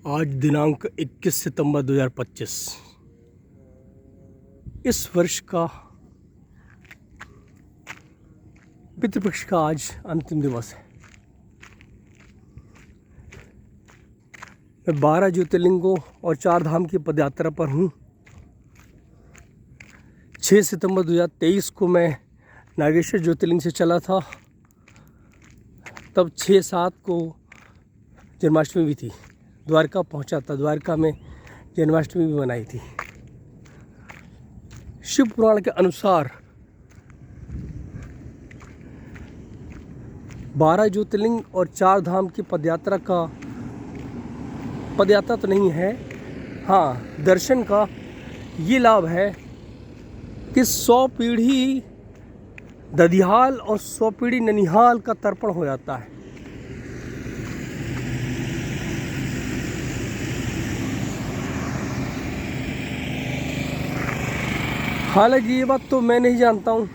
आज दिनांक 21 सितंबर 2025 इस वर्ष का पितृपक्ष का आज अंतिम दिवस है। मैं 12 ज्योतिर्लिंगों और 4 धाम की पदयात्रा पर हूँ। 6 सितंबर 2023 को मैं नागेश्वर ज्योतिर्लिंग से चला था। तब 6-7 को जन्माष्टमी भी थी। द्वारका पहुंचा था। द्वारका में जन्माष्टमी भी मनाई थी। शिव पुराण के अनुसार 12 ज्योतिर्लिंग और 4 धाम की पदयात्रा तो नहीं है, हाँ, दर्शन का ये लाभ है कि 100 पीढ़ी ददिहाल और 100 पीढ़ी ननिहाल का तर्पण हो जाता है। हालांकि ये बात तो मैं नहीं जानता हूँ,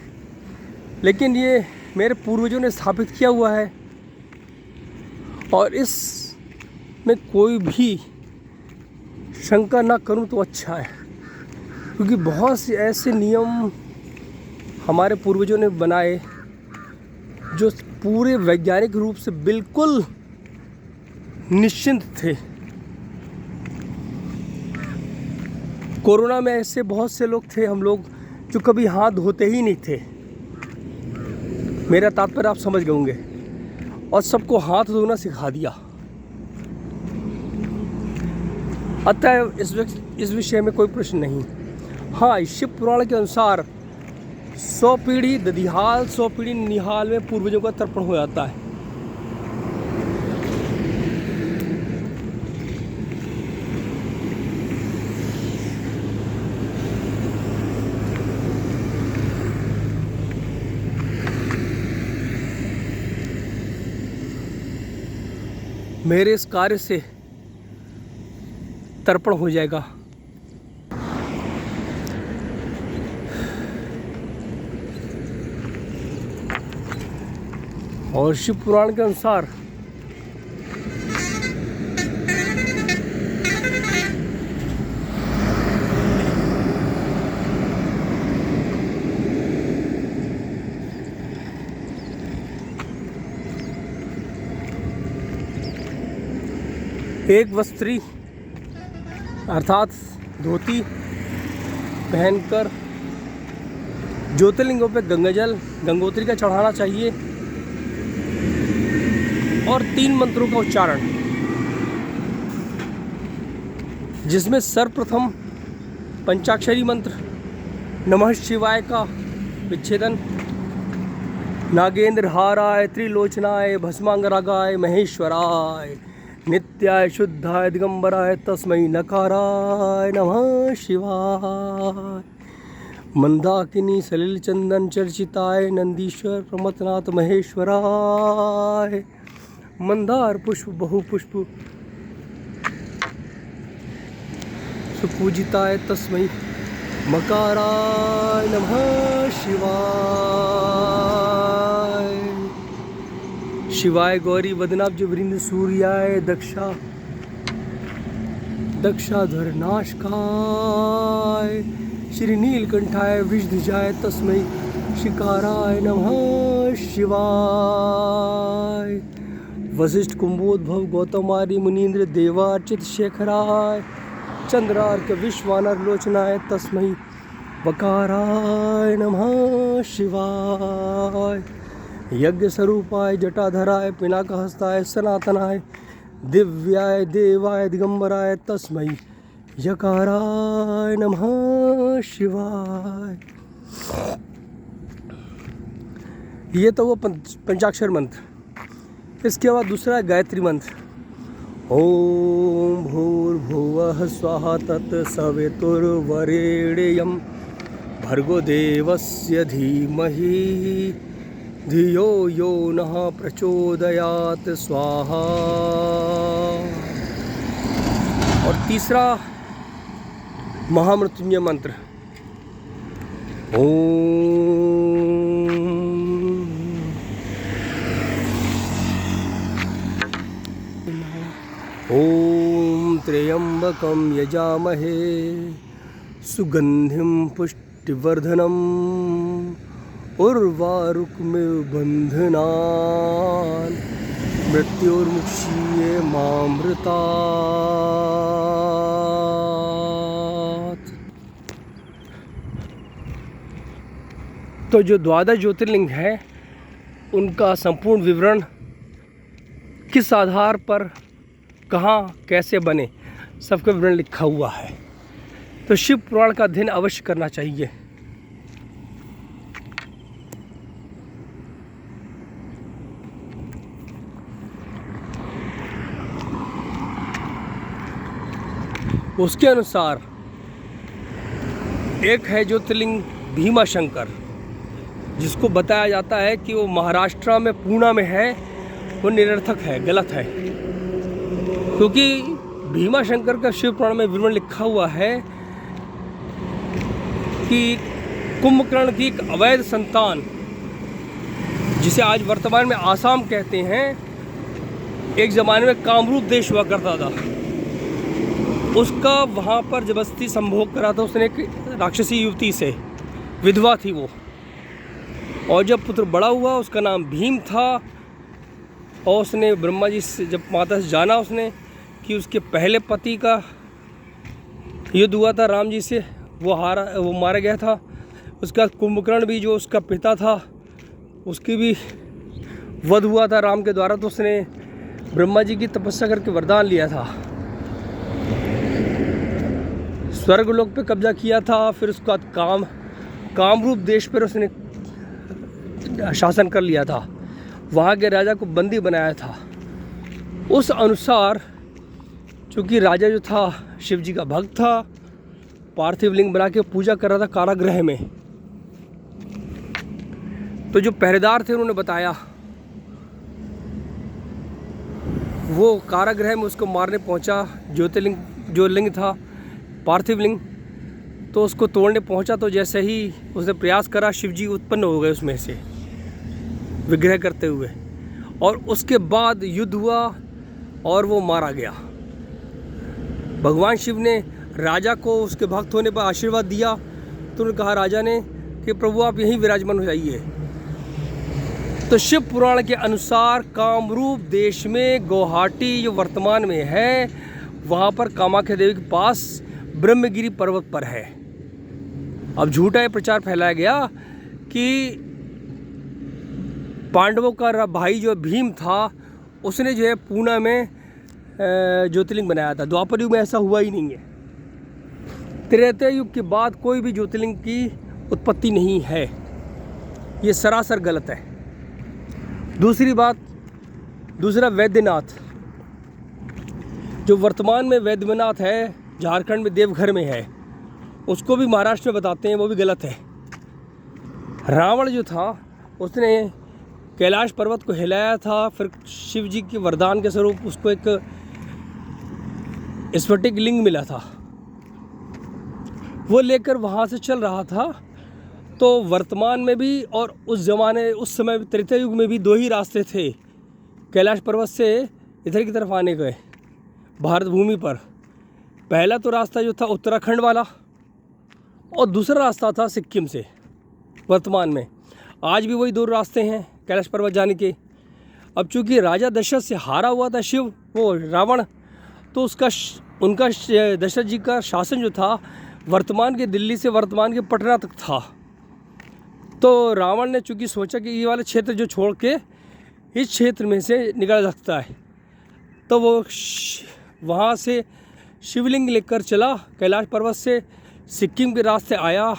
लेकिन ये मेरे पूर्वजों ने स्थापित किया हुआ है और इस में कोई भी शंका ना करूँ तो अच्छा है, क्योंकि बहुत से ऐसे नियम हमारे पूर्वजों ने बनाए जो पूरे वैज्ञानिक रूप से बिल्कुल निश्चिंत थे। कोरोना में ऐसे बहुत से लोग थे, हम लोग जो कभी हाथ धोते ही नहीं थे। मेरा तात्पर्य आप समझ गए होंगे। और सबको हाथ धोना सिखा दिया। अतः इस विषय में कोई प्रश्न नहीं। हाँ, शिव पुराण के अनुसार 100 पीढ़ी ददिहाल 100 पीढ़ी निहाल में पूर्वजों का तर्पण हो जाता है। मेरे इस कार्य से तर्पण हो जाएगा। और शिव पुराण के अनुसार एक वस्त्री अर्थात धोती पहनकर ज्योतिर्लिंगों पे गंगाजल गंगोत्री का चढ़ाना चाहिए और 3 मंत्रों का उच्चारण, जिसमें सर्वप्रथम पंचाक्षरी मंत्र नमः शिवाय का विच्छेदन, नागेंद्र हाराय त्रिलोचनाय भस्मांगरागाय महेश्वराय नित्याय शुद्धाय दिगंबराय तस्मै नकाराय नमः शिवाय, मंदाकिनी सलिल चंदन चर्चिताय नंदीश्वर प्रमथनाथ महेश्वराय, मंदार पुष्प बहुपुष्प सुपूजिताय तस्मै मकाराय नमः शिवाय, शिवाय गौरी वदनाब्ज वृंद सूर्याय दक्षाधर नाशकाय श्री नीलकंठाय वृषध्वजाय तस्मै शिकाराय नमः शिवाय, वशिष्ठ कुंभोद्भव गौतम आर्य मुनीन्द्र देवार्चित शेखराय चंद्रार्क विश्वानर लोचनाय तस्मै वकाराय नमः शिवाय, यज्ञ स्वरूपाय जटाधराय पिनाकहस्ताय सनातनाय दिव्याय देवाय दिगंबराय तस्मै यकाराय नमः शिवाय। ये तो वो पंचाक्षर मंत्र। इसके बाद दूसरा गायत्री मंत्र, ओम भूर्भुवः स्वः तत्सवितुर्वरेण्यं भर्गो देवस्य धीमहि धियो यो नः प्रचोदयात् स्वाहा। और तीसरा महामृत्युंजय मंत्र, ओम ॐ त्र्यम्बकं यजामहे सुगन्धिं पुष्टिवर्धनम् उर्वारुकमिव बन्धनान् मृत्योर्मुक्षीयमामृतात्। तो जो द्वादश ज्योतिर्लिंग है उनका संपूर्ण विवरण किस आधार पर कहाँ कैसे बने सबका विवरण लिखा हुआ है। तो शिव पुराण का अध्ययन अवश्य करना चाहिए। उसके अनुसार एक है ज्योतिर्लिंग भीमाशंकर, जिसको बताया जाता है कि वो महाराष्ट्र में पूना में है, वो निरर्थक है, गलत है। क्योंकि भीमाशंकर का शिव पुराण में विवरण लिखा हुआ है कि कुंभकर्ण की एक अवैध संतान, जिसे आज वर्तमान में आसाम कहते हैं, एक ज़माने में कामरूप देश हुआ करता था। उसका वहाँ पर जबरदस्ती संभोग करा था उसने एक राक्षसी युवती से, विधवा थी वो। और जब पुत्र बड़ा हुआ उसका नाम भीम था, और उसने ब्रह्मा जी से जब माता से जाना उसने कि उसके पहले पति का युद्ध हुआ था राम जी से, वो मारा गया था। उसका कुंभकर्ण भी जो उसका पिता था उसकी भी वध हुआ था राम के द्वारा। तो उसने ब्रह्मा जी की तपस्या करके वरदान लिया था, स्वर्गलोक पे कब्जा किया था। फिर उसका कामरूप देश पर उसने शासन कर लिया था, वहाँ के राजा को बंदी बनाया था। उस अनुसार चूँकि राजा जो था शिव जी का भक्त था, पार्थिव लिंग बना के पूजा कर रहा था कारागृह में। तो जो पहरेदार थे उन्होंने बताया, वो कारागृह में उसको मारने पहुंचा। ज्योतिर्लिंग जो लिंग था पार्थिव लिंग, तो उसको तोड़ने पहुंचा। तो जैसे ही उसने प्रयास करा, शिव जी उत्पन्न हो गए उसमें से विग्रह करते हुए, और उसके बाद युद्ध हुआ और वो मारा गया। भगवान शिव ने राजा को उसके भक्त होने पर आशीर्वाद दिया। तो उन्होंने कहा राजा ने कि प्रभु आप यहीं विराजमान हो जाइए। तो शिव पुराण के अनुसार कामरूप देश में गुवाहाटी जो वर्तमान में है, वहाँ पर कामाख्या देवी के पास ब्रह्मगिरी पर्वत पर है। अब झूठा ये प्रचार फैलाया गया कि पांडवों का भाई जो भीम था उसने जो है पूना में ज्योतिर्लिंग बनाया था। द्वापर युग में ऐसा हुआ ही नहीं है। त्रेता युग के बाद कोई भी ज्योतिर्लिंग की उत्पत्ति नहीं है, ये सरासर गलत है। दूसरा वैद्यनाथ, जो वर्तमान में वैद्यनाथ है झारखंड में देवघर में है, उसको भी महाराष्ट्र में बताते हैं, वो भी गलत है। रावण जो था उसने कैलाश पर्वत को हिलाया था, फिर शिव जी के वरदान के स्वरूप उसको एक स्फटिक लिंग मिला था, वो लेकर वहाँ से चल रहा था। तो वर्तमान में भी और उस समय त्रेता युग में भी दो ही रास्ते थे कैलाश पर्वत से इधर की तरफ आने के भारत भूमि पर। पहला तो रास्ता जो था उत्तराखंड वाला, और दूसरा रास्ता था सिक्किम से। वर्तमान में आज भी वही दो रास्ते हैं कैलाश पर्वत जाने के। अब चूँकि राजा दशरथ से हारा हुआ था शिव, वो रावण, तो उनका दशरथ जी का शासन जो था वर्तमान के दिल्ली से वर्तमान के पटना तक था। तो रावण ने चूँकि सोचा कि ये वाले क्षेत्र जो छोड़ के इस क्षेत्र में से निकल सकता है, तो वो वहाँ से शिवलिंग लेकर चला कैलाश पर्वत से, सिक्किम के रास्ते आया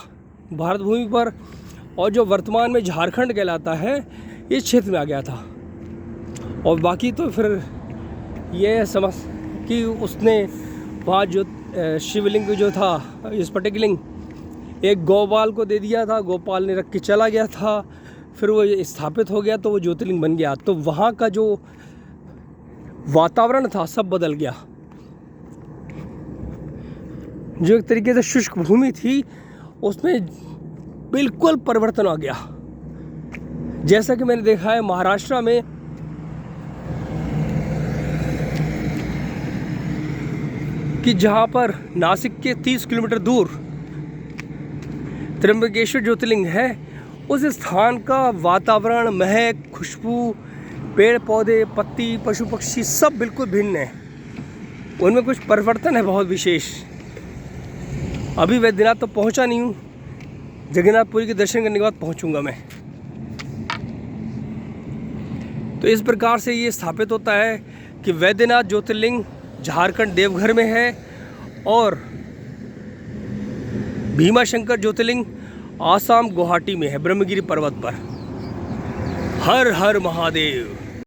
भारत भूमि पर, और जो वर्तमान में झारखंड कहलाता है इस क्षेत्र में आ गया था। और बाकी तो फिर ये समझ कि उसने वहाँ जो शिवलिंग जो था स्फटिक लिंग एक गौपाल को दे दिया था, गोपाल ने रख के चला गया था, फिर वो स्थापित हो गया तो वो ज्योतिर्लिंग बन गया। तो वहाँ का जो वातावरण था सब बदल गया। जो एक तरीके से शुष्क भूमि थी उसमें बिल्कुल परिवर्तन आ गया। जैसा कि मैंने देखा है महाराष्ट्र में कि जहाँ पर नासिक के 30 किलोमीटर दूर त्र्यंबकेश्वर ज्योतिर्लिंग है, उस स्थान का वातावरण, महक, खुशबू, पेड़ पौधे, पत्ती, पशु पक्षी सब बिल्कुल भिन्न है। उनमें कुछ परिवर्तन है बहुत विशेष। अभी वैद्यनाथ तो पहुंचा नहीं हूँ, जगन्नाथपुरी के दर्शन करने के बाद पहुंचूंगा मैं। तो इस प्रकार से ये स्थापित होता है कि वैद्यनाथ ज्योतिर्लिंग झारखंड देवघर में है और भीमाशंकर ज्योतिर्लिंग आसाम गुवाहाटी में है, ब्रह्मगिरी पर्वत पर। हर हर महादेव।